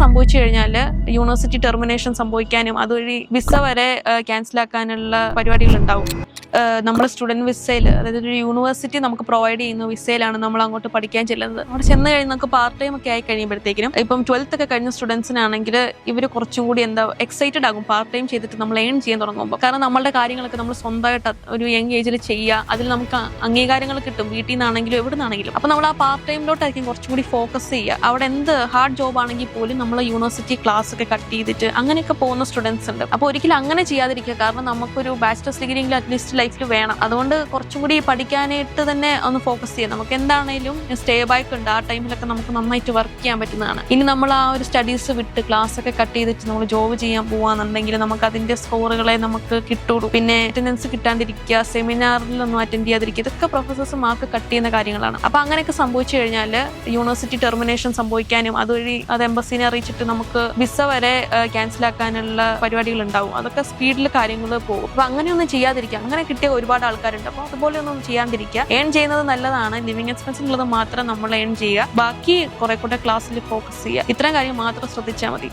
സംഭവിച്ചു കഴിഞ്ഞാൽ university termination സംഭവിക്കാനും അതുവഴി വിസ വരെ ക്യാൻസലാക്കാനുള്ള പരിപാടികൾ ഉണ്ടാവും. നമ്മൾ സ്റ്റുഡൻറ് വിസയിൽ, അതായത് ഒരു യൂണിവേഴ്സിറ്റി നമുക്ക് പ്രൊവൈഡ് ചെയ്യുന്ന വിസയിലാണ് നമ്മൾ അങ്ങോട്ട് പഠിക്കാൻ ചെല്ലുന്നത്. അവിടെ ചെന്ന് കഴിഞ്ഞ് നമുക്ക് പാർട്ട് ടൈം ഒക്കെ ആയി കഴിയുമ്പോഴത്തേക്കും ഇപ്പം 12th ഒക്കെ കഴിഞ്ഞ സ്റ്റുഡൻസിനാണെങ്കിൽ ഇവർ കുറച്ചും കൂടി എക്സൈറ്റഡ് ആകും പാർട്ട് ടൈം ചെയ്തിട്ട് നമ്മൾ ഏൺ ചെയ്യാൻ തുടങ്ങുമ്പോൾ. കാരണം നമ്മളുടെ കാര്യങ്ങളൊക്കെ നമ്മൾ സ്വന്തമായിട്ട് ഒരു യങ് ഏജിൽ ചെയ്യുക, അതിൽ നമുക്ക് അംഗീകാരങ്ങൾ കിട്ടും, വീട്ടിൽ നിന്നാണെങ്കിലും എവിടെ നിന്നാണെങ്കിലും. അപ്പോൾ നമ്മൾ ആ പാർട്ട് ടൈമിലോട്ടായിരിക്കും കുറച്ചും കൂടി ഫോക്കസ് ചെയ്യുക. അവിടെ എന്ത് ഹാർഡ് ജോബ് ആണെങ്കിൽ പോലും നമ്മൾ യൂണിവേഴ്സിറ്റി ക്ലാസ് ഒക്കെ കട്ട് ചെയ്തിട്ട് അങ്ങനെയൊക്കെ പോകുന്ന സ്റ്റുഡൻസ് ഉണ്ട്. അപ്പോൾ ഒരിക്കലും അങ്ങനെ ചെയ്യാതിരിക്കുക. കാരണം നമുക്കൊരു ബാച്ചിലേഴ്സ് ഡിഗ്രി എങ്കിലും അറ്റ്ലീസ്റ്റ് ലൈഫിൽ വേണം. അതുകൊണ്ട് കുറച്ചും കൂടി പഠിക്കാനായിട്ട് തന്നെ ഒന്ന് ഫോക്കസ് ചെയ്യാം. നമുക്ക് എന്താണെങ്കിലും സ്റ്റേ ബാക്ക് ഉണ്ട്, ആ ടൈമിലൊക്കെ നമുക്ക് നന്നായിട്ട് വർക്ക് ചെയ്യാൻ പറ്റുന്നതാണ്. ഇനി നമ്മൾ ആ ഒരു സ്റ്റഡീസ് വിട്ട് ക്ലാസ് ഒക്കെ കട്ട് ചെയ്തിട്ട് നമ്മൾ ജോബ് ചെയ്യാൻ പോവാന്നുണ്ടെങ്കിൽ നമുക്ക് അതിന്റെ സ്കോറുകളെ നമുക്ക് കിട്ടുള്ളൂ. പിന്നെ അറ്റൻഡൻസ് കിട്ടാണ്ടിരിക്കുക, സെമിനാറിലൊന്നും അറ്റൻഡ് ചെയ്യാതിരിക്കുക, ഇതൊക്കെ പ്രൊഫസേഴ്സ് മാർക്ക് കട്ട് ചെയ്യുന്ന കാര്യങ്ങളാണ്. അപ്പൊ അങ്ങനെയൊക്കെ സംഭവിച്ചു കഴിഞ്ഞാൽ യൂണിവേഴ്സിറ്റി ടെർമിനേഷൻ സംഭവിക്കാനും അതുവഴി അത് എംബസിനെ അറിയിച്ചിട്ട് നമുക്ക് വിസ വരെ ക്യാൻസലാക്കാനുള്ള പരിപാടികൾ ഉണ്ടാവും. അതൊക്കെ സ്പീഡിൽ കാര്യങ്ങൾ പോകും. അപ്പൊ അങ്ങനെയൊന്നും ചെയ്യാതിരിക്കുക. അങ്ങനെ കിട്ടിയ ഒരുപാട് ആൾക്കാരുണ്ട്. അപ്പോൾ അതുപോലെ ഒന്നും ചെയ്യാണ്ടിരിക്കുക. ഏൺ ചെയ്യുന്നത് നല്ലതാണ്. ലിവിങ് എക്സ്പെൻസിനുള്ളത് മാത്രം നമ്മൾ ഏൺ ചെയ്യുക. ബാക്കി കുറെ കൂടെ ക്ലാസ്സിൽ ഫോക്കസ് ചെയ്യുക. ഇത്തരം കാര്യം മാത്രം ശ്രദ്ധിച്ചാൽ മതി.